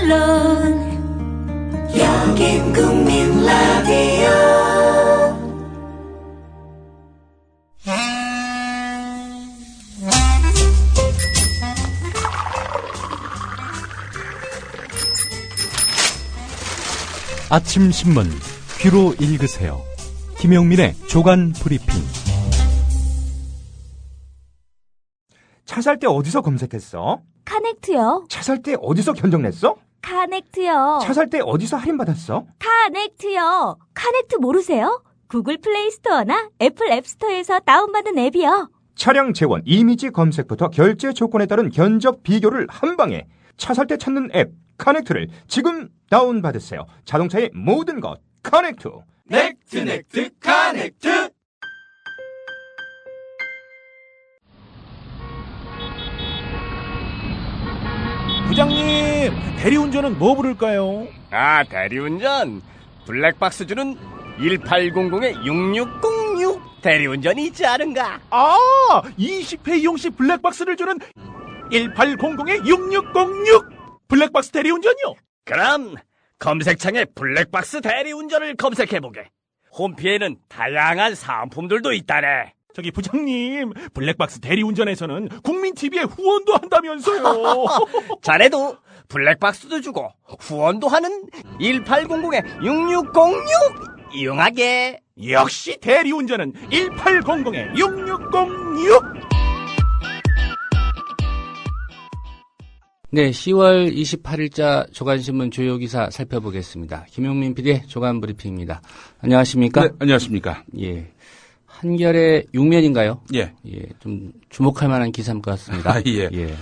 물론 여긴 국민 라디오. 아침 신문 귀로 읽으세요. 김용민의 조간 브리핑. 차 살 때 어디서 검색했어? 카넥트요. 차 살 때 어디서 견적냈어? 카넥트요. 차 살 때 어디서 할인받았어? 카넥트요. 카넥트 모르세요? 구글 플레이 스토어나 애플 앱스토어에서 다운받은 앱이요. 차량 재원, 이미지 검색부터 결제 조건에 따른 견적 비교를 한 방에. 차 살 때 찾는 앱 카넥트를 지금 다운받으세요. 자동차의 모든 것 카넥트. 넥트 카넥트. 부장님, 대리운전은 뭐 부를까요? 아, 대리운전 블랙박스 주는 1800-6606 대리운전이 있지 않은가? 아, 20회 이용시 블랙박스를 주는 1800-6606 블랙박스 대리운전이요? 그럼 검색창에 블랙박스 대리운전을 검색해보게. 홈피에는 다양한 사은품들도 있다네. 저기 부장님, 블랙박스 대리운전에서는 국민TV에 후원도 한다면서요. 자네도 블랙박스도 주고 후원도 하는 1800-6606 이용하게. 역시 대리운전은 1800-6606. 네, 10월 28일자 조간신문 주요 기사 살펴보겠습니다. 김용민 PD의 조간 브리핑입니다. 안녕하십니까? 네, 안녕하십니까? 예. 한겨레 6면인가요? 예. 예, 좀 주목할 만한 기사인 것 같습니다. 아, 예. 예.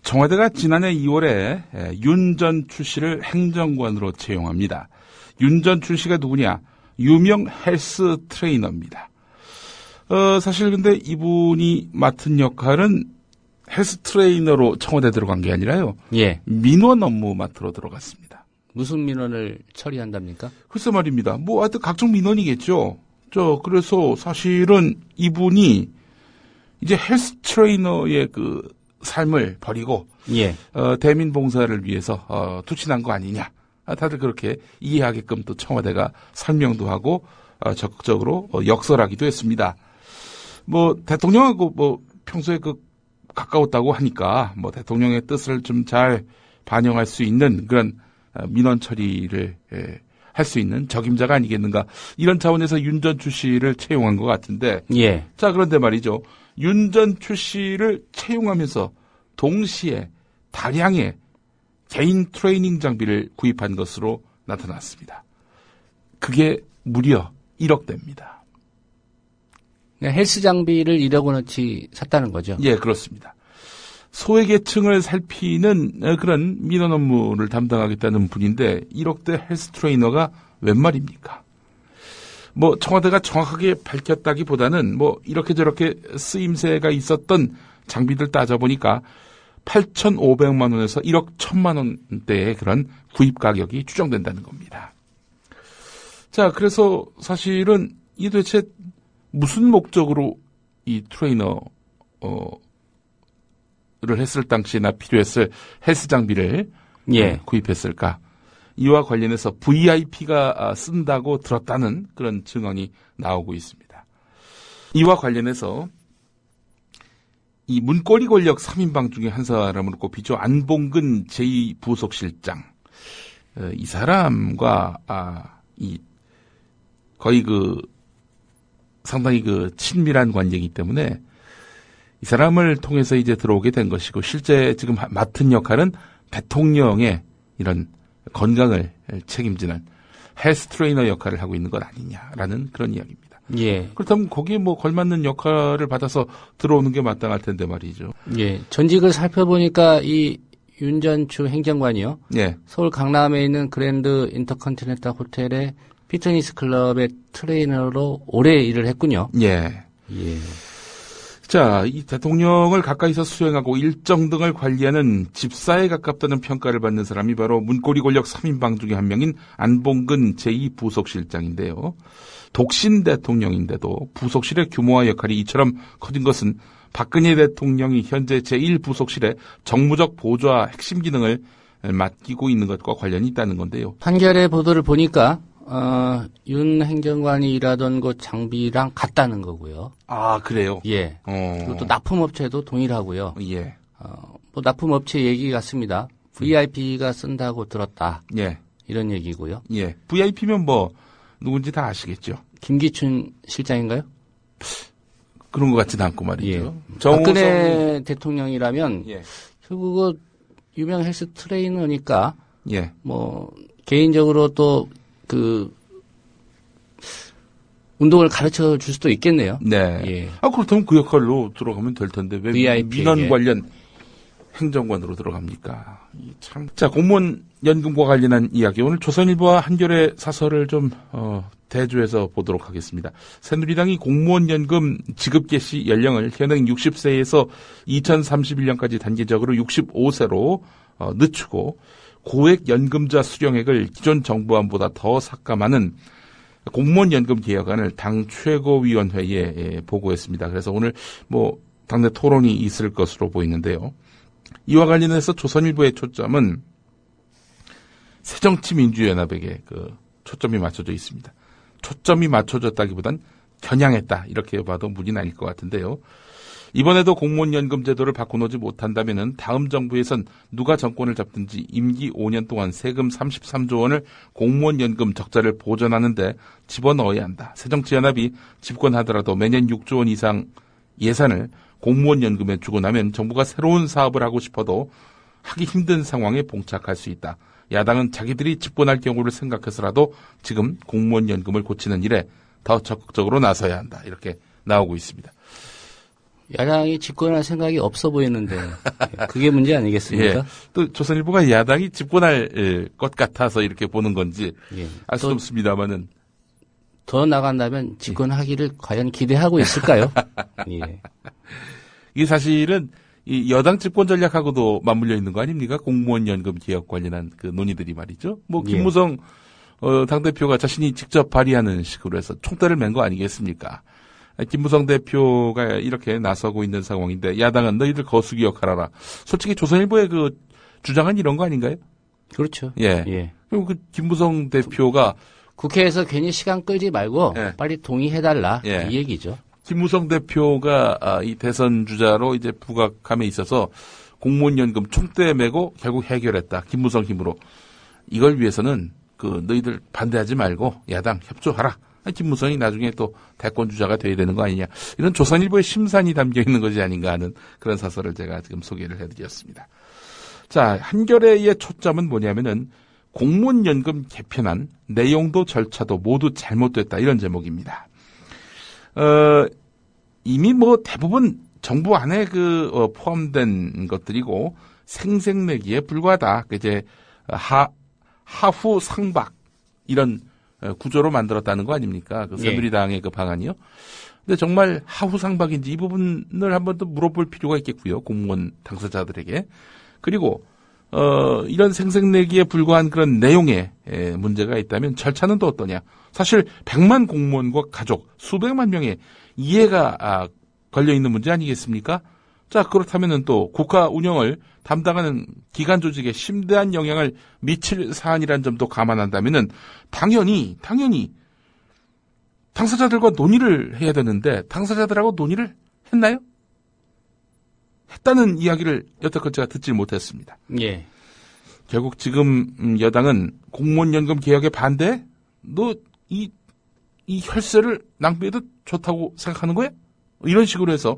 청와대가 지난해 2월에 윤 전 출시를 행정관으로 채용합니다. 윤 전 출시가 누구냐? 유명 헬스 트레이너입니다. 사실 근데 이분이 맡은 역할은 헬스 트레이너로 청와대 들어간 게 아니라요. 예. 민원 업무 맡으러 들어갔습니다. 무슨 민원을 처리한답니까? 글쎄 말입니다. 뭐 하여튼 각종 민원이겠죠. 그래서 사실은 이분이 이제 헬스 트레이너의 그 삶을 버리고 예. 대민 봉사를 위해서 투신한 거 아니냐. 다들 그렇게 이해하게끔 또 청와대가 설명도 하고 적극적으로 역설하기도 했습니다. 뭐 대통령하고 뭐 평소에 그 가까웠다고 하니까 뭐 대통령의 뜻을 좀 잘 반영할 수 있는 그런 민원 처리를 할 수 있는 적임자가 아니겠는가. 이런 차원에서 윤 전 출시를 채용한 것 같은데. 예. 자, 그런데 말이죠. 윤 전 출시를 채용하면서 동시에 다량의 개인 트레이닝 장비를 구입한 것으로 나타났습니다. 그게 무려 1억대입니다. 헬스 장비를 1억 원어치 샀다는 거죠? 예, 그렇습니다. 소외계층을 살피는 그런 민원 업무를 담당하겠다는 분인데 1억대 헬스 트레이너가 웬 말입니까? 뭐 청와대가 정확하게 밝혔다기보다는 뭐 이렇게 저렇게 쓰임새가 있었던 장비들 따져보니까 8,500만 원에서 1억 1,000만 원대의 그런 구입 가격이 추정된다는 겁니다. 자, 그래서 사실은 이 도대체 무슨 목적으로 이 트레이너 를 했을 당시에나 필요했을 헬스 장비를 예. 구입했을까? 이와 관련해서 VIP가 쓴다고 들었다는 그런 증언이 나오고 있습니다. 이와 관련해서 이 문고리 권력 3인방 중에 한 사람으로 꼽히죠. 안봉근 제2부속실장. 이 사람과 거의 상당히 친밀한 관계이기 때문에 이 사람을 통해서 이제 들어오게 된 것이고, 실제 지금 맡은 역할은 대통령의 이런 건강을 책임지는 헬스 트레이너 역할을 하고 있는 것 아니냐라는 그런 이야기입니다. 예. 그렇다면 거기에 뭐 걸맞는 역할을 받아서 들어오는 게 마땅할 텐데 말이죠. 예. 전직을 살펴보니까 이 윤 전 추 행정관이요. 예. 서울 강남에 있는 그랜드 인터컨티넨탈 호텔의 피트니스 클럽의 트레이너로 오래 일을 했군요. 예. 예. 자, 이 대통령을 가까이서 수행하고 일정 등을 관리하는 집사에 가깝다는 평가를 받는 사람이 바로 문고리 권력 3인방 중에 한 명인 안봉근 제2부속실장인데요. 독신 대통령인데도 부속실의 규모와 역할이 이처럼 커진 것은 박근혜 대통령이 현재 제1부속실의 정무적 보좌 핵심 기능을 맡기고 있는 것과 관련이 있다는 건데요. 판결의 보도를 보니까 윤 행정관이 일하던 곳 장비랑 같다는 거고요. 아, 그래요? 예. 그리고 또 납품업체도 동일하고요. 예. 뭐 납품업체 얘기 같습니다. VIP가 쓴다고 들었다. 예. 이런 얘기고요. 예. VIP면 뭐 누군지 다 아시겠죠? 김기춘 실장인가요? 그런 것 같지는 않고 말이죠. 예. 박근혜 대통령이라면 예. 결국 유명 헬스 트레이너니까 예. 뭐 개인적으로 또 그 운동을 가르쳐 줄 수도 있겠네요. 네. 예. 그렇다면 그 역할로 들어가면 될 텐데 왜 VIP 민원 에게. 관련 행정관으로 들어갑니까? 참. 자, 공무원 연금과 관련한 이야기. 오늘 조선일보와 한겨레 사설을 좀 대조해서 보도록 하겠습니다. 새누리당이 공무원 연금 지급 개시 연령을 현행 60세에서 2031년까지 단계적으로 65세로 늦추고 고액 연금자 수령액을 기존 정부안보다 더 삭감하는 공무원 연금 개혁안을 당 최고위원회에 보고했습니다. 그래서 오늘 뭐 당내 토론이 있을 것으로 보이는데요. 이와 관련해서 조선일보의 초점은 새정치민주연합에게 초점이 맞춰져 있습니다. 초점이 맞춰졌다기보단 겨냥했다 이렇게 봐도 무리는 아닐 것 같은데요. 이번에도 공무원연금 제도를 바꿔놓지 못한다면 다음 정부에선 누가 정권을 잡든지 임기 5년 동안 세금 33조 원을 공무원연금 적자를 보전하는데 집어넣어야 한다. 새정치연합이 집권하더라도 매년 6조 원 이상 예산을 공무원연금에 주고 나면 정부가 새로운 사업을 하고 싶어도 하기 힘든 상황에 봉착할 수 있다. 야당은 자기들이 집권할 경우를 생각해서라도 지금 공무원연금을 고치는 일에 더 적극적으로 나서야 한다. 이렇게 나오고 있습니다. 야당이 집권할 생각이 없어 보이는데 그게 문제 아니겠습니까? 예. 또 조선일보가 야당이 집권할 것 같아서 이렇게 보는 건지 예. 알 수 없습니다만은 더 나간다면 집권하기를 과연 기대하고 있을까요? 예. 이게 사실은 이 여당 집권 전략하고도 맞물려 있는 거 아닙니까? 공무원 연금 개혁 관련한 그 논의들이 말이죠. 뭐 김무성 당대표가 자신이 직접 발의하는 식으로 해서 총대를 맨 거 아니겠습니까? 김무성 대표가 이렇게 나서고 있는 상황인데 야당은 너희들 거수기 역할하라. 솔직히 조선일보의 그 주장은 이런 거 아닌가요? 그렇죠. 예. 예. 그리고 그 김무성 대표가 국회에서 괜히 시간 끌지 말고 예. 빨리 동의해달라 예. 이 얘기죠. 김무성 대표가 이 대선 주자로 이제 부각함에 있어서 공무원 연금 총대 메고 결국 해결했다. 김무성 힘으로. 이걸 위해서는 그 너희들 반대하지 말고 야당 협조하라. 김무성이 나중에 또 대권 주자가 돼야 되는 거 아니냐. 이런 조선일보의 심산이 담겨 있는 것이 아닌가 하는 그런 사설을 제가 지금 소개를 해드렸습니다. 자, 한겨레의 초점은 뭐냐면은 공무원 연금 개편안 내용도 절차도 모두 잘못됐다. 이런 제목입니다. 이미 뭐 대부분 정부 안에 포함된 것들이고 생색내기에 불과하다. 이제 하후 상박 이런 구조로 만들었다는 거 아닙니까? 그 새누리당의 그 방안이요. 근데 정말 하후 상박인지 이 부분을 한번 더 물어볼 필요가 있겠고요. 공무원 당사자들에게. 그리고 이런 생색내기에 불과한 그런 내용에 문제가 있다면 절차는 또 어떠냐. 사실 100만 공무원과 가족, 수백만 명의 이해가 걸려있는 문제 아니겠습니까? 자, 그렇다면은 또 국가 운영을 담당하는 기관 조직에 심대한 영향을 미칠 사안이라는 점도 감안한다면은 당연히 당사자들과 논의를 해야 되는데 당사자들하고 논의를 했나요? 했다는 이야기를 여태껏 제가 듣지 못했습니다. 예. 결국 지금 여당은 공무원연금 개혁에 반대? 너 이 혈세를 낭비해도 좋다고 생각하는 거야? 이런 식으로 해서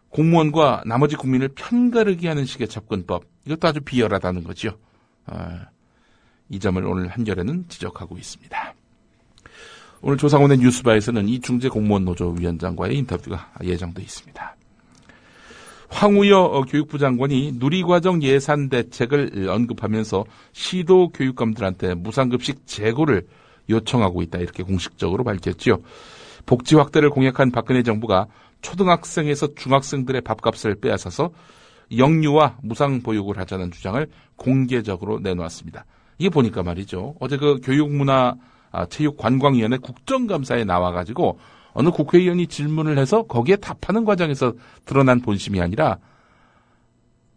공무원과 나머지 국민을 편가르게 하는 식의 접근법. 이것도 아주 비열하다는 거죠. 이 점을 오늘 한겨레는 지적하고 있습니다. 오늘 조상훈의 뉴스바에서는 이중재 공무원 노조 위원장과의 인터뷰가 예정돼 있습니다. 황우여 교육부 장관이 누리과정 예산 대책을 언급하면서 시도 교육감들한테 무상급식 재고를 요청하고 있다. 이렇게 공식적으로 밝혔죠. 복지 확대를 공약한 박근혜 정부가 초등학생에서 중학생들의 밥값을 빼앗아서 영유아 무상보육을 하자는 주장을 공개적으로 내놓았습니다. 이게 보니까 말이죠. 어제 그 교육문화체육관광위원회 국정감사에 나와가지고 어느 국회의원이 질문을 해서 거기에 답하는 과정에서 드러난 본심이 아니라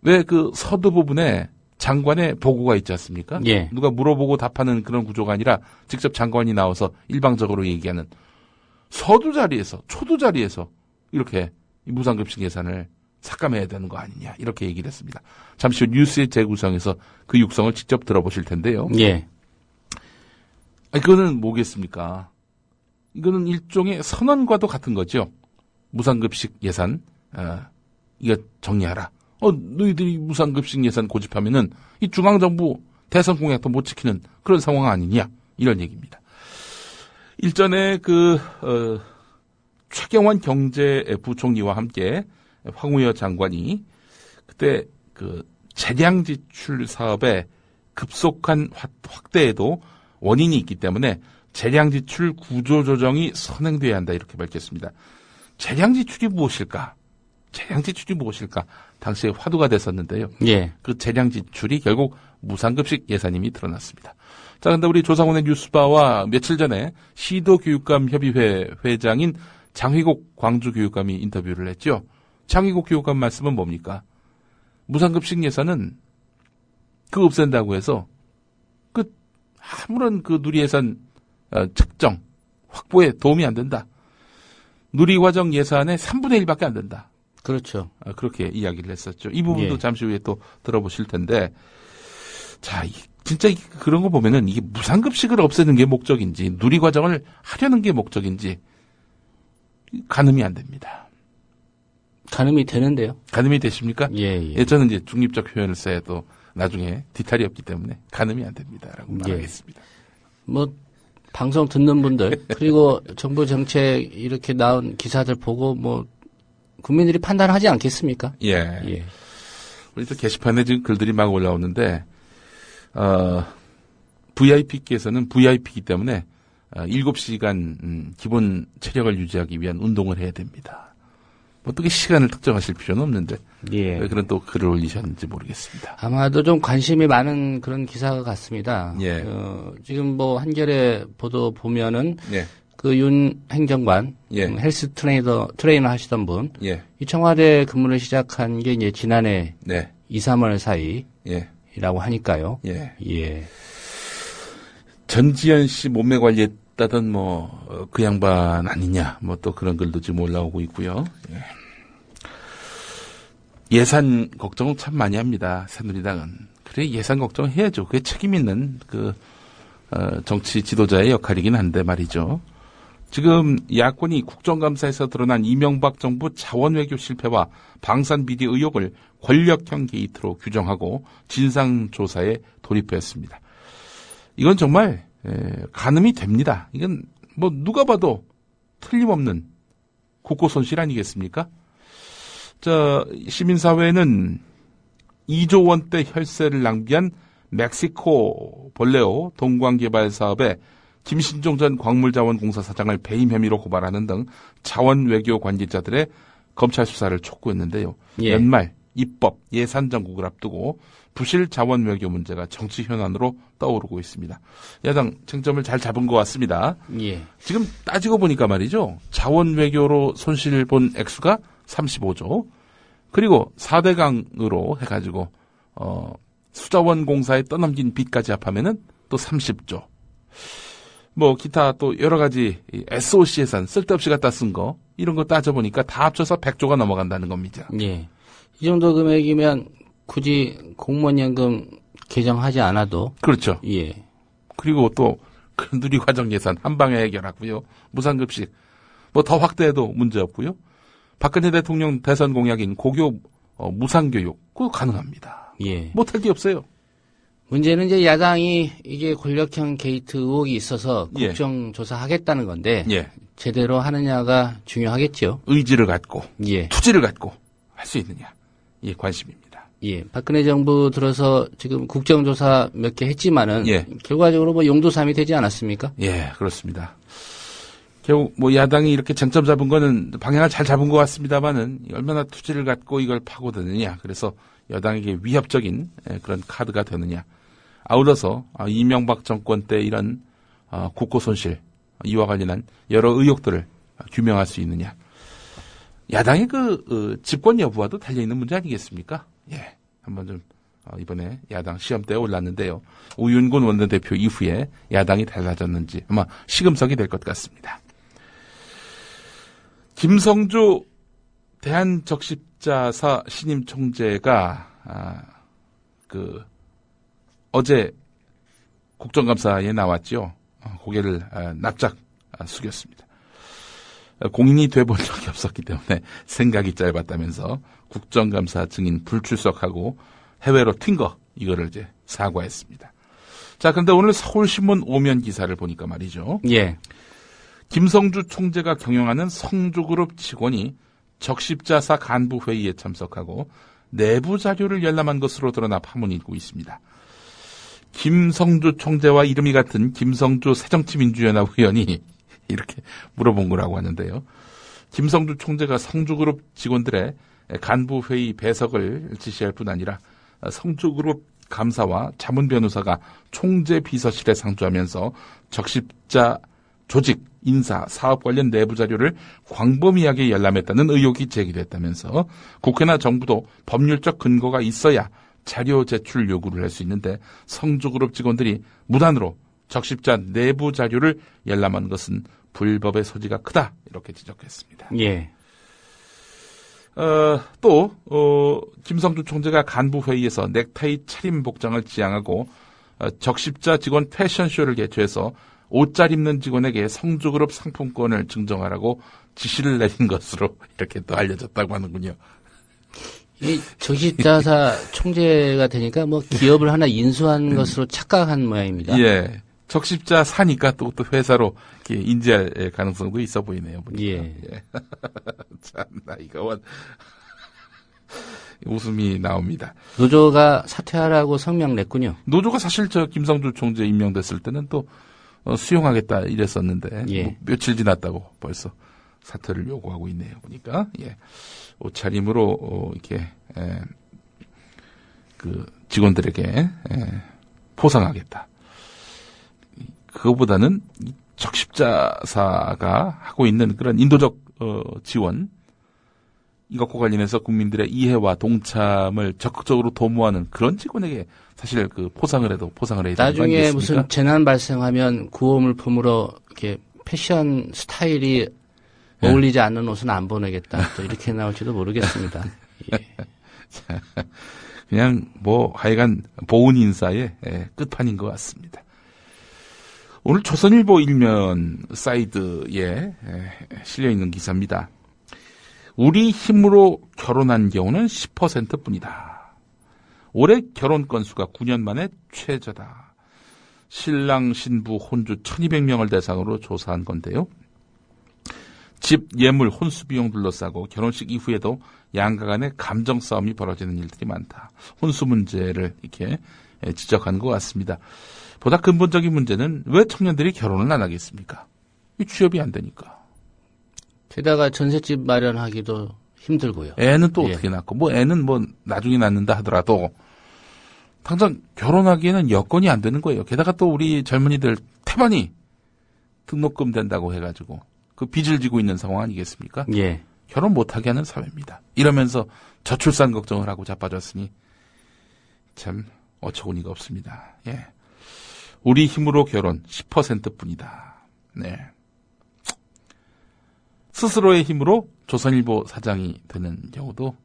왜 그 서두 부분에 장관의 보고가 있지 않습니까? 예. 누가 물어보고 답하는 그런 구조가 아니라 직접 장관이 나와서 일방적으로 얘기하는 서두 자리에서, 초두 자리에서 이렇게 무상급식 예산을 삭감해야 되는 거 아니냐 이렇게 얘기를 했습니다. 잠시 후 뉴스의 재구성에서 그 육성을 직접 들어보실 텐데요. 예. 이거는 뭐겠습니까? 이거는 일종의 선언과도 같은 거죠. 무상급식 예산 이거 정리하라. 너희들이 무상급식 예산 고집하면은 이 중앙정부 대선 공약도 못 지키는 그런 상황 아니냐 이런 얘기입니다. 일전에 최경환 경제부총리와 함께 황우여 장관이 그때 재량 지출 사업의 급속한 확대에도 원인이 있기 때문에 재량 지출 구조 조정이 선행돼야 한다 이렇게 밝혔습니다. 재량 지출이 무엇일까? 당시에 화두가 됐었는데요. 예. 그 재량 지출이 결국 무상급식 예산임이 드러났습니다. 자, 근데 우리 조상훈의 뉴스바와 며칠 전에 시도교육감 협의회 회장인 장휘국 광주교육감이 인터뷰를 했죠. 장휘국 교육감 말씀은 뭡니까? 무상급식 예산은 없앤다고 해서 아무런 누리예산 측정, 확보에 도움이 안 된다. 누리과정 예산의 3분의 1밖에 안 된다. 그렇죠. 그렇게 이야기를 했었죠. 이 부분도 예. 잠시 후에 또 들어보실 텐데, 자, 진짜 그런 거 보면은 이게 무상급식을 없애는 게 목적인지, 누리과정을 하려는 게 목적인지, 가늠이 안 됩니다. 가늠이 되는데요. 가늠이 되십니까? 예. 저는 이제 중립적 표현을 써야 또 나중에 뒤탈이 없기 때문에 가늠이 안 됩니다라고 말하겠습니다. 방송 듣는 분들, 그리고 정부 정책 이렇게 나온 기사들 보고 국민들이 판단하지 않겠습니까? 예. 우리 또 게시판에 지금 글들이 막 올라오는데, VIP께서는 VIP이기 때문에 7시간 기본 체력을 유지하기 위한 운동을 해야 됩니다. 어떻게 시간을 특정하실 필요는 없는데 예. 왜 그런 또 글을 올리셨는지 모르겠습니다. 아마도 좀 관심이 많은 그런 기사 같습니다. 예. 지금 한겨레 보도 보면은 예. 윤 행정관 예. 헬스 트레이너 하시던 분, 예. 이 청와대 근무를 시작한 게 이제 지난해 네. 2, 3월 사이라고 예. 하니까요. 예. 전지현 씨 몸매 관리했다던 그 양반 아니냐 또 그런 글도 지금 올라오고 있고요. 예산 걱정을 참 많이 합니다. 새누리당은. 그래 예산 걱정해야죠. 그게 책임 있는 정치 지도자의 역할이긴 한데 말이죠. 지금 야권이 국정감사에서 드러난 이명박 정부 자원외교 실패와 방산비리 의혹을 권력형 게이트로 규정하고 진상조사에 돌입했습니다. 이건 정말 가늠이 됩니다. 이건 누가 봐도 틀림없는 국고 손실 아니겠습니까? 시민사회는 2조 원대 혈세를 낭비한 멕시코 볼레오 동광개발 사업에 김신종 전 광물자원공사 사장을 배임 혐의로 고발하는 등 자원외교 관계자들의 검찰 수사를 촉구했는데요. 예. 연말 입법 예산 정국을 앞두고 부실 자원외교 문제가 정치 현안으로 떠오르고 있습니다. 야당 쟁점을 잘 잡은 것 같습니다. 예. 지금 따지고 보니까 말이죠. 자원외교로 손실 본 액수가 35조 그리고 4대강으로 해가지고 수자원공사에 떠넘긴 빚까지 합하면은 또 30조. 기타 또 여러 가지 SOC 예산 쓸데없이 갖다 쓴 거 이런 거 따져보니까 다 합쳐서 100조가 넘어간다는 겁니다. 예. 이 정도 금액이면 굳이 공무원연금 개정하지 않아도 그렇죠. 예. 그리고 또 누리과정 예산 한 방에 해결하고요. 무상급식 더 확대해도 문제 없고요. 박근혜 대통령 대선 공약인 고교 무상교육 그거 가능합니다. 예. 못할 게 없어요. 문제는 이제 야당이 이게 권력형 게이트 의혹이 있어서 예. 국정조사하겠다는 건데 예. 제대로 하느냐가 중요하겠죠. 의지를 갖고 예. 투지를 갖고 할 수 있느냐 이게 관심입니다. 예. 박근혜 정부 들어서 지금 국정조사 몇 개 했지만은 예. 결과적으로 용도삼이 되지 않았습니까? 예, 그렇습니다. 결국 야당이 이렇게 쟁점 잡은 거는 방향을 잘 잡은 것 같습니다만은 얼마나 투지를 갖고 이걸 파고드느냐. 그래서 여당에게 위협적인 그런 카드가 되느냐. 아울러서 이명박 정권 때 이런 국고 손실 이와 관련한 여러 의혹들을 규명할 수 있느냐. 야당의 집권 여부와도 달려있는 문제 아니겠습니까? 예, 한번 좀 이번에 야당 시험대에 올랐는데요. 우윤근 원내대표 이후에 야당이 달라졌는지 아마 시금석이 될 것 같습니다. 김성주 대한적십자사 신임 총재가 어제 국정감사에 나왔죠. 고개를 납작 숙였습니다. 공인이 돼본 적이 없었기 때문에 생각이 짧았다면서 국정감사 증인 불출석하고 해외로 튄 거 이거를 이제 사과했습니다. 자, 그런데 오늘 서울신문 오면 기사를 보니까 말이죠. 예. 김성주 총재가 경영하는 성주그룹 직원이 적십자사 간부 회의에 참석하고 내부 자료를 열람한 것으로 드러나 파문이 일고 있습니다. 김성주 총재와 이름이 같은 김성주 새정치민주연합 의원이 이렇게 물어본 거라고 하는데요. 김성주 총재가 성주그룹 직원들의 간부회의 배석을 지시할 뿐 아니라 성주그룹 감사와 자문 변호사가 총재 비서실에 상주하면서 적십자 조직, 인사, 사업 관련 내부 자료를 광범위하게 열람했다는 의혹이 제기됐다면서 국회나 정부도 법률적 근거가 있어야 자료 제출 요구를 할 수 있는데 성주그룹 직원들이 무단으로 적십자 내부 자료를 열람한 것은 불법의 소지가 크다 이렇게 지적했습니다. 예. 김성주 총재가 간부회의에서 넥타이 차림 복장을 지향하고 적십자 직원 패션쇼를 개최해서 옷 잘 입는 직원에게 성주그룹 상품권을 증정하라고 지시를 내린 것으로 이렇게 또 알려졌다고 하는군요. 이 적십자사 총재가 되니까 뭐 기업을 하나 인수한 것으로 착각한 모양입니다. 예. 적십자 사니까 또 회사로 이렇게 인지할 가능성도 있어 보이네요. 보니까. 예. 참나, 이거 웃음이 나옵니다. 노조가 사퇴하라고 성명 냈군요. 노조가 사실 김성주 총재 임명됐을 때는 또 수용하겠다 이랬었는데 예. 뭐 며칠 지났다고 벌써 사퇴를 요구하고 있네요. 보니까 예. 옷차림으로 이렇게 직원들에게 포상하겠다. 그거보다는 적십자사가 하고 있는 그런 인도적 지원 이것과 관련해서 국민들의 이해와 동참을 적극적으로 도모하는 그런 직원에게 사실 포상을 해야 되는 거 아니겠습니까? 나중에 무슨 재난 발생하면 구호물품으로 이렇게 패션 스타일이 어울리지 않는 옷은 안 보내겠다. 또 이렇게 나올지도 모르겠습니다. 예. 그냥 하여간 보훈 인사의 끝판인 것 같습니다. 오늘 조선일보 일면 사이드에 실려있는 기사입니다. 우리 힘으로 결혼한 경우는 10%뿐이다. 올해 결혼 건수가 9년 만에 최저다. 신랑 신부 혼주 1200명을 대상으로 조사한 건데요. 집, 예물, 혼수 비용 둘러싸고 결혼식 이후에도 양가 간의 감정 싸움이 벌어지는 일들이 많다. 혼수 문제를 이렇게 지적한 것 같습니다. 보다 근본적인 문제는 왜 청년들이 결혼을 안 하겠습니까? 취업이 안 되니까. 게다가 전셋집 마련하기도 힘들고요. 애는 또 어떻게 낳고, 애는 나중에 낳는다 하더라도 당장 결혼하기에는 여건이 안 되는 거예요. 게다가 또 우리 젊은이들 태반이 등록금 된다고 해가지고 그 빚을 지고 있는 상황 아니겠습니까? 예. 결혼 못하게 하는 사회입니다. 이러면서 저출산 걱정을 하고 자빠졌으니 참 어처구니가 없습니다. 예. 우리 힘으로 결혼 10%뿐이다. 네. 스스로의 힘으로 조선일보 사장이 되는 경우도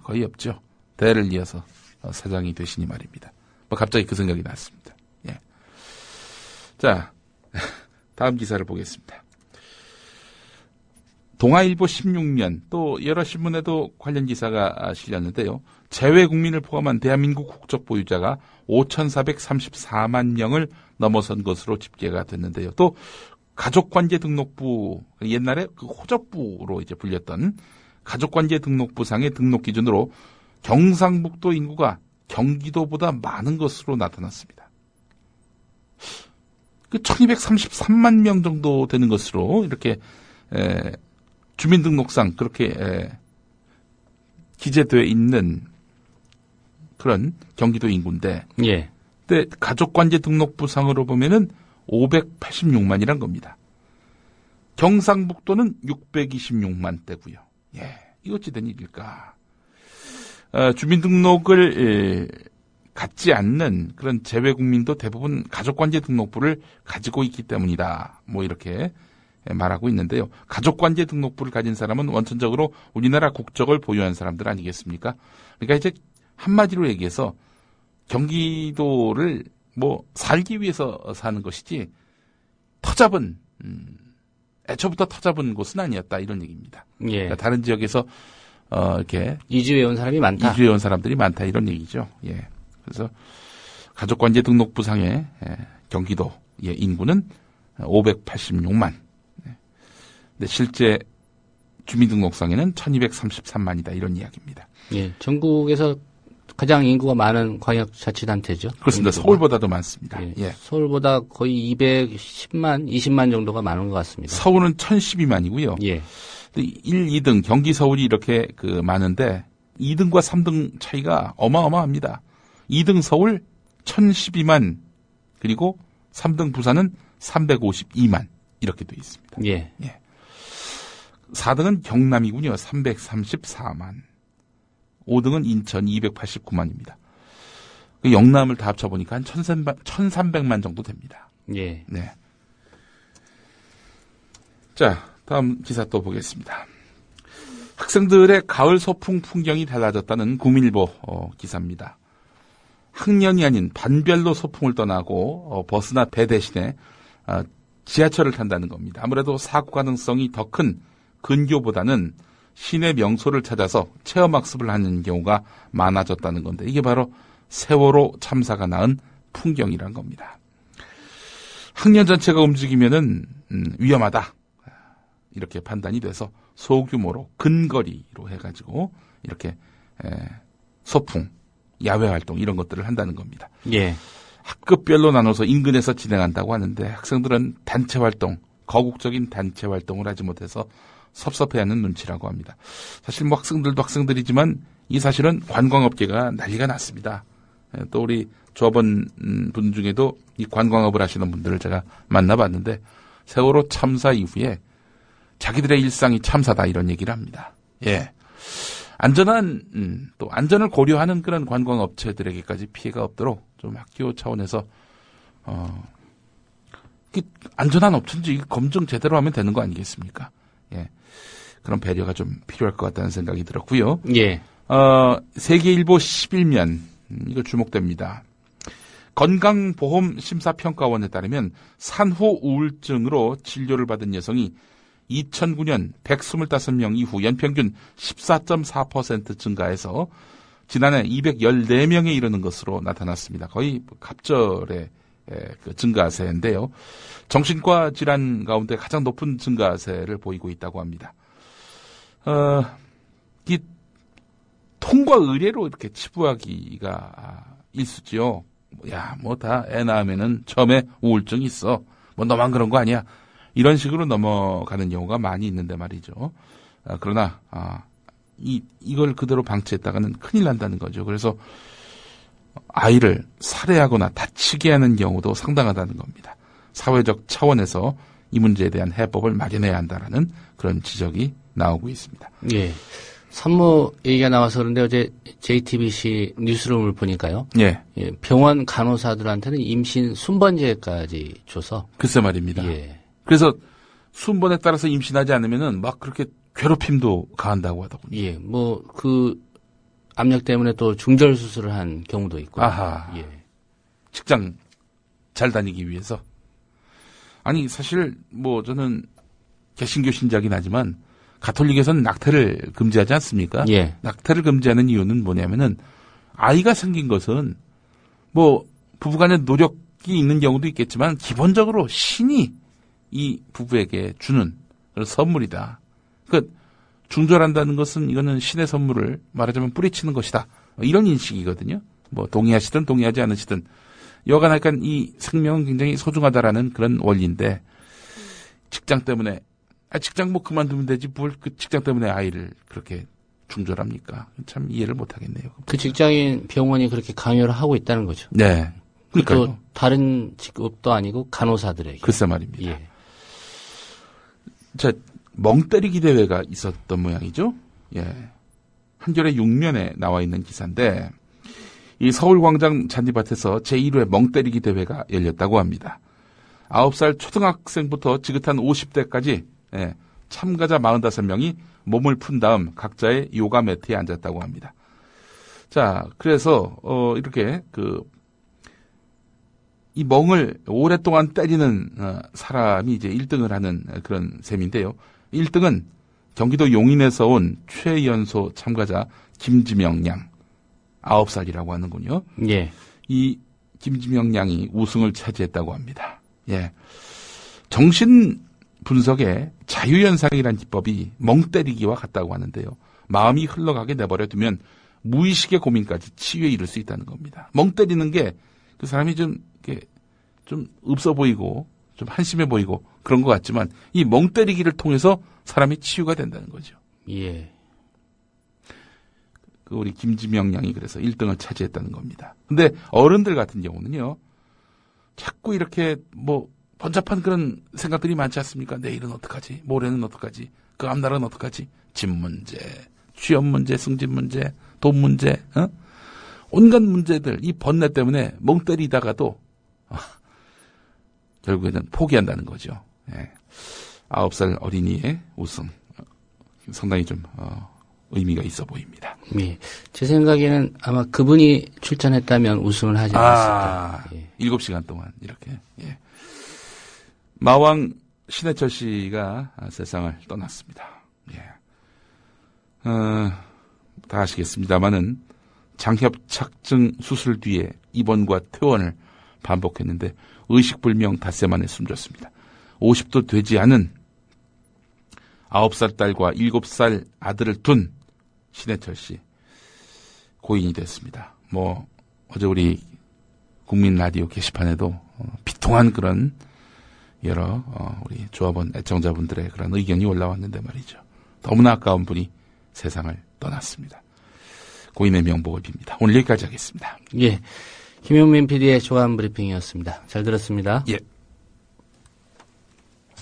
거의 없죠. 대를 이어서 사장이 되시니 말입니다. 갑자기 그 생각이 났습니다. 예. 자, 다음 기사를 보겠습니다. 동아일보 16면 또 여러 신문에도 관련 기사가 실렸는데요. 재외 국민을 포함한 대한민국 국적 보유자가 5,434만 명을 넘어선 것으로 집계가 됐는데요. 또 가족관계 등록부, 옛날에 그 호접부로 이제 불렸던 가족관계 등록부상의 등록 기준으로 경상북도 인구가 경기도보다 많은 것으로 나타났습니다. 그 1233만 명 정도 되는 것으로 이렇게 주민등록상 그렇게 기재되어 있는 그런 경기도 인구인데, 예. 근데 가족관계 등록부상으로 보면은 586만이란 겁니다. 경상북도는 626만 대고요. 예, 이거 어찌 된 일일까? 주민등록을 갖지 않는 그런 재외국민도 대부분 가족관계 등록부를 가지고 있기 때문이다. 뭐 이렇게 말하고 있는데요. 가족관계 등록부를 가진 사람은 원천적으로 우리나라 국적을 보유한 사람들 아니겠습니까? 그러니까 이제 한마디로 얘기해서 경기도를 뭐 살기 위해서 사는 것이지 터잡은 애초부터 터잡은 곳은 아니었다 이런 얘기입니다. 예. 그러니까 다른 지역에서 이렇게 이주해 온 사람이 많다. 이주해 온 사람들이 많다 이런 얘기죠. 예. 그래서 가족관계 등록부상의 경기도의 인구는 586만. 근데 실제 주민등록상에는 1233만이다 이런 이야기입니다. 예. 전국에서 가장 인구가 많은 광역자치단체죠. 그렇습니다. 인구가. 서울보다도 많습니다. 예. 예. 서울보다 거의 210만, 20만 정도가 많은 것 같습니다. 서울은 1012만이고요. 예. 1, 2등 경기 서울이 이렇게 많은데 2등과 3등 차이가 어마어마합니다. 2등 서울 1012만 그리고 3등 부산은 352만 이렇게 돼 있습니다. 예. 예. 4등은 경남이군요. 334만. 5등은 인천 289만입니다. 영남을 다 합쳐보니까 한 1300만 정도 됩니다. 예. 네. 자, 다음 기사 또 보겠습니다. 학생들의 가을 소풍 풍경이 달라졌다는 국민일보 기사입니다. 학년이 아닌 반별로 소풍을 떠나고 버스나 배 대신에 지하철을 탄다는 겁니다. 아무래도 사고 가능성이 더 큰 근교보다는 시내 명소를 찾아서 체험학습을 하는 경우가 많아졌다는 건데 이게 바로 세월호 참사가 낳은 풍경이란 겁니다. 학년 전체가 움직이면은 위험하다 이렇게 판단이 돼서 소규모로 근거리로 해가지고 이렇게 소풍, 야외 활동 이런 것들을 한다는 겁니다. 예. 학급별로 나눠서 인근에서 진행한다고 하는데 학생들은 단체 활동, 거국적인 단체 활동을 하지 못해서 섭섭해하는 눈치라고 합니다. 사실 뭐 학생들도 학생들이지만 이 사실은 관광업계가 난리가 났습니다. 또 우리 조합원 분 중에도 이 관광업을 하시는 분들을 제가 만나봤는데 세월호 참사 이후에 자기들의 일상이 참사다 이런 얘기를 합니다. 예. 안전한 또 안전을 고려하는 그런 관광업체들에게까지 피해가 없도록 좀 학교 차원에서 안전한 업체인지 검증 제대로 하면 되는 거 아니겠습니까? 예. 그런 배려가 좀 필요할 것 같다는 생각이 들었고요. 예. 세계일보 11면 이거 주목됩니다. 건강보험심사평가원에 따르면 산후 우울증으로 진료를 받은 여성이 2009년 125명 이후 연평균 14.4% 증가해서 지난해 214명에 이르는 것으로 나타났습니다. 거의 갑절의 그 증가세인데요. 정신과 질환 가운데 가장 높은 증가세를 보이고 있다고 합니다. 이 통과 의례로 이렇게 치부하기가 일쑤지요. 야, 뭐 다 애 낳으면은 처음에 우울증 있어. 뭐 너만 그런 거 아니야. 이런 식으로 넘어가는 경우가 많이 있는데 말이죠. 그러나 이걸 그대로 방치했다가는 큰일 난다는 거죠. 그래서 아이를 살해하거나 다치게 하는 경우도 상당하다는 겁니다. 사회적 차원에서 이 문제에 대한 해법을 마련해야 한다라는 그런 지적이 나오고 있습니다. 예. 산모 얘기가 나와서 그런데 어제 JTBC 뉴스룸을 보니까요. 예. 예, 병원 간호사들한테는 임신 순번제까지 줘서. 글쎄 말입니다. 예. 그래서 순번에 따라서 임신하지 않으면은 막 그렇게 괴롭힘도 가한다고 하더군요. 예. 뭐 그 압력 때문에 또 중절 수술을 한 경우도 있고. 아하. 예. 직장 잘 다니기 위해서. 아니 사실 뭐 저는 개신교 신자긴 하지만 가톨릭에서는 낙태를 금지하지 않습니까? 예. 낙태를 금지하는 이유는 뭐냐면은 아이가 생긴 것은 뭐 부부간의 노력이 있는 경우도 있겠지만 기본적으로 신이 이 부부에게 주는 그런 선물이다. 그 중절한다는 것은 이거는 신의 선물을 말하자면 뿌리치는 것이다. 이런 인식이거든요. 뭐 동의하시든 동의하지 않으시든 여간 약간 이 생명은 굉장히 소중하다라는 그런 원리인데 직장 때문에 직장 뭐 그만두면 되지 뭘 그 직장 때문에 아이를 그렇게 중절합니까? 참 이해를 못 하겠네요. 그 직장인 병원이 그렇게 강요를 하고 있다는 거죠. 네. 그러니까요. 또 다른 직업도 아니고 간호사들에게. 글쎄 말입니다. 예. 자, 멍 때리기 대회가 있었던 모양이죠. 예. 한겨레 6면에 나와 있는 기사인데 이 서울광장 잔디밭에서 제1회 멍때리기 대회가 열렸다고 합니다. 9살 초등학생부터 지긋한 50대까지 참가자 45명이 몸을 푼 다음 각자의 요가 매트에 앉았다고 합니다. 자, 그래서 이렇게 이 멍을 오랫동안 때리는 사람이 이제 1등을 하는 그런 셈인데요. 1등은 경기도 용인에서 온 최연소 참가자 김지명 양 9살이라고 하는군요. 예. 이 김지명 양이 우승을 차지했다고 합니다. 예. 정신 분석에 자유현상이라는 기법이 멍 때리기와 같다고 하는데요. 마음이 흘러가게 내버려 두면 무의식의 고민까지 치유에 이를 수 있다는 겁니다. 멍 때리는 게 그 사람이 좀 없어 보이고 좀 한심해 보이고 그런 것 같지만 이 멍 때리기를 통해서 사람이 치유가 된다는 거죠. 예. 우리 김지명 양이 그래서 1등을 차지했다는 겁니다. 근데 어른들 같은 경우는요, 자꾸 이렇게 번잡한 그런 생각들이 많지 않습니까? 내일은 어떡하지? 모레는 어떡하지? 그 앞날은 어떡하지? 집 문제, 취업 문제, 승진 문제, 돈 문제, 온갖 문제들, 이 번뇌 때문에 멍 때리다가도 결국에는 포기한다는 거죠. 예. 9살 어린이의 우승. 상당히 좀 의미가 있어 보입니다. 예. 제 생각에는 아마 그분이 출전했다면 우승을 하지 않았을까. 예. 7시간 동안 이렇게. 예. 마왕 신해철 씨가 세상을 떠났습니다. 예. 다 아시겠습니다만은 장협착증 수술 뒤에 입원과 퇴원을 반복했는데 의식불명 닷새 만에 숨졌습니다. 50도 되지 않은 9살 딸과 7살 아들을 둔 신해철 씨 고인이 됐습니다. 어제 우리 국민 라디오 게시판에도 비통한 그런 여러 우리 조합원 애청자분들의 그런 의견이 올라왔는데 말이죠. 너무나 아까운 분이 세상을 떠났습니다. 고인의 명복을 빕니다. 오늘 여기까지 하겠습니다. 예, 김용민 PD의 조간 브리핑이었습니다. 잘 들었습니다. 예.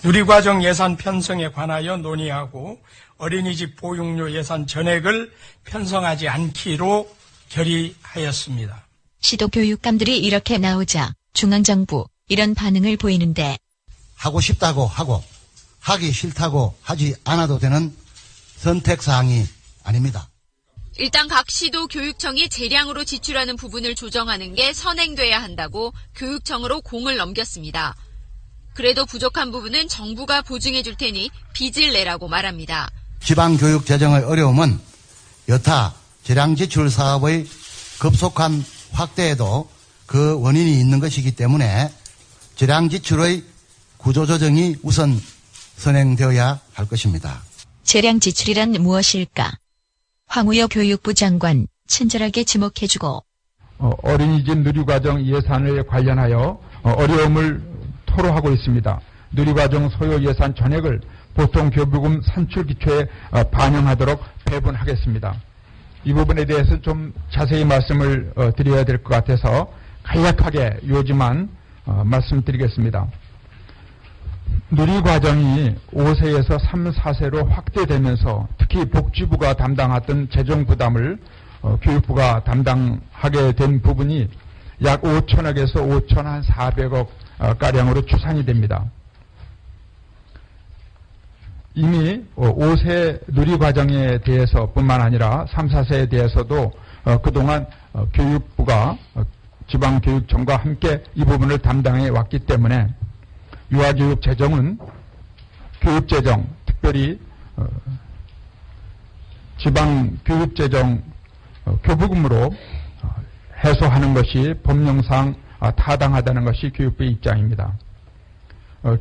누리과정 예산 편성에 관하여 논의하고 어린이집 보육료 예산 전액을 편성하지 않기로 결의하였습니다. 시도 교육감들이 이렇게 나오자 중앙정부 이런 반응을 보이는데 하고 싶다고 하고 하기 싫다고 하지 않아도 되는 선택사항이 아닙니다. 일단 각 시도 교육청이 재량으로 지출하는 부분을 조정하는 게 선행돼야 한다고 교육청으로 공을 넘겼습니다. 그래도 부족한 부분은 정부가 보증해 줄 테니 빚을 내라고 말합니다. 지방교육 재정의 어려움은 여타 재량 지출 사업의 급속한 확대에도 그 원인이 있는 것이기 때문에 재량 지출의 구조조정이 우선 선행되어야 할 것입니다. 재량 지출이란 무엇일까? 황우여 교육부 장관 친절하게 지목해주고 어린이집 누리과정 예산에 관련하여 어려움을 토로하고 있습니다. 누리과정 소요 예산 전액을 보통교부금 산출기초에 반영하도록 배분하겠습니다. 이 부분에 대해서 좀 자세히 말씀을 드려야 될 것 같아서 간략하게 요지만 말씀드리겠습니다. 누리과정이 5세에서 3, 4세로 확대되면서 특히 복지부가 담당하던 재정 부담을 교육부가 담당하게 된 부분이 약 5천억에서 5,400억 가량으로 추산이 됩니다. 이미 5세 누리과정에 대해서 뿐만 아니라 3, 4세에 대해서도 그동안 교육부가 지방교육청과 함께 이 부분을 담당해 왔기 때문에 유아교육 재정은 교육재정, 특별히 지방교육재정 교부금으로 해소하는 것이 법령상 타당하다는 것이 교육부의 입장입니다.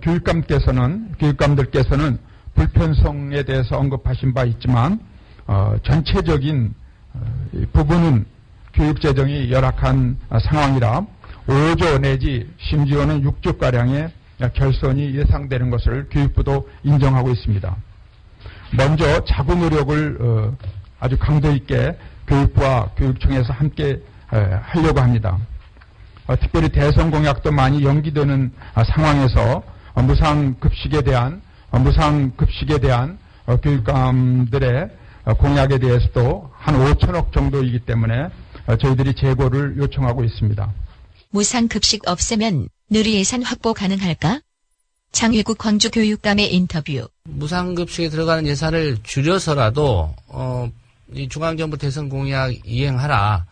교육감들께서는 불편성에 대해서 언급하신 바 있지만 전체적인 부분은 교육재정이 열악한 상황이라 5조 내지 심지어는 6조가량의 결손이 예상되는 것을 교육부도 인정하고 있습니다. 먼저 자구 노력을 아주 강도 있게 교육부와 교육청에서 함께 하려고 합니다. 특별히 대선 공약도 많이 연기되는 상황에서 무상급식에 대한 교육감들의 공약에 대해서도 한 5천억 정도이기 때문에 저희들이 제보를 요청하고 있습니다. 무상급식 없애면 누리예산 확보 가능할까? 장유국 광주교육감의 인터뷰. 무상급식에 들어가는 예산을 줄여서라도 이 중앙정부 대선 공약 이행하라.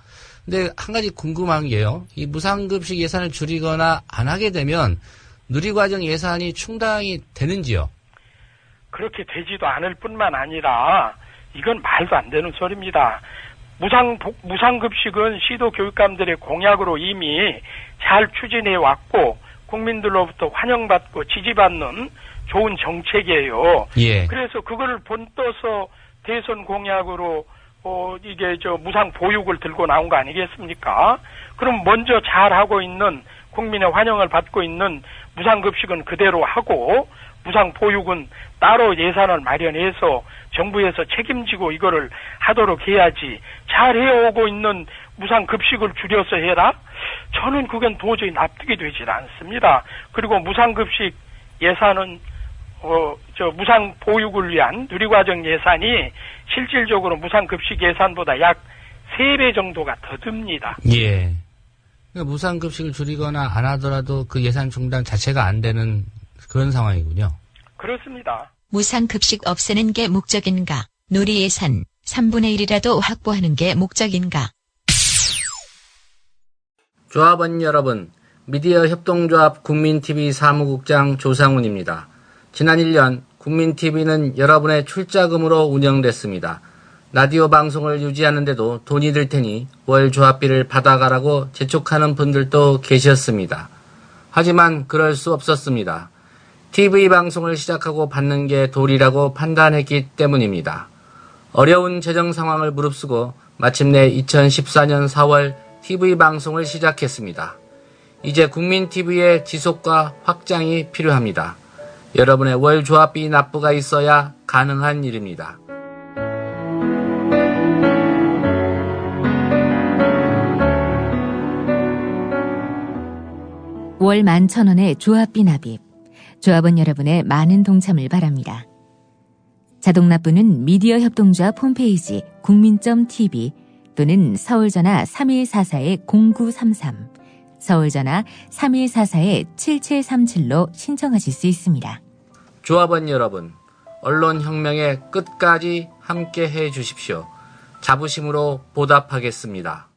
근데 한 가지 궁금한 게요. 이 무상급식 예산을 줄이거나 안 하게 되면 누리과정 예산이 충당이 되는지요? 그렇게 되지도 않을 뿐만 아니라 이건 말도 안 되는 소리입니다. 무상급식은 시도 교육감들의 공약으로 이미 잘 추진해 왔고 국민들로부터 환영받고 지지받는 좋은 정책이에요. 예. 그래서 그거를 본떠서 대선 공약으로 이게 무상 보육을 들고 나온 거 아니겠습니까? 그럼 먼저 잘 하고 있는 국민의 환영을 받고 있는 무상급식은 그대로 하고 무상 보육은 따로 예산을 마련해서 정부에서 책임지고 이거를 하도록 해야지. 잘 해오고 있는 무상급식을 줄여서 해라? 저는 그건 도저히 납득이 되질 않습니다. 그리고 무상급식 예산은 무상 보육을 위한 누리과정 예산이 실질적으로 무상급식 예산보다 약 3배 정도가 더 듭니다. 예. 그러니까 무상급식을 줄이거나 안 하더라도 그 예산 충당 자체가 안 되는 그런 상황이군요. 그렇습니다. 무상급식 없애는 게 목적인가? 누리예산 3분의 1이라도 확보하는 게 목적인가? 조합원 여러분, 미디어 협동조합 국민TV 사무국장 조상훈입니다. 지난 1년 국민TV는 여러분의 출자금으로 운영됐습니다. 라디오 방송을 유지하는데도 돈이 들 테니 월 조합비를 받아가라고 재촉하는 분들도 계셨습니다. 하지만 그럴 수 없었습니다. TV 방송을 시작하고 받는 게 도리라고 판단했기 때문입니다. 어려운 재정 상황을 무릅쓰고 마침내 2014년 4월 TV 방송을 시작했습니다. 이제 국민TV의 지속과 확장이 필요합니다. 여러분의 월 조합비 납부가 있어야 가능한 일입니다. 월 11,000원의 조합비 납입. 조합원 여러분의 많은 동참을 바랍니다. 자동 납부는 미디어 협동조합 홈페이지 국민.tv 또는 서울전화 3144-0933, 서울전화 3144-7737로 신청하실 수 있습니다. 조합원 여러분, 언론혁명의 끝까지 함께해 주십시오. 자부심으로 보답하겠습니다.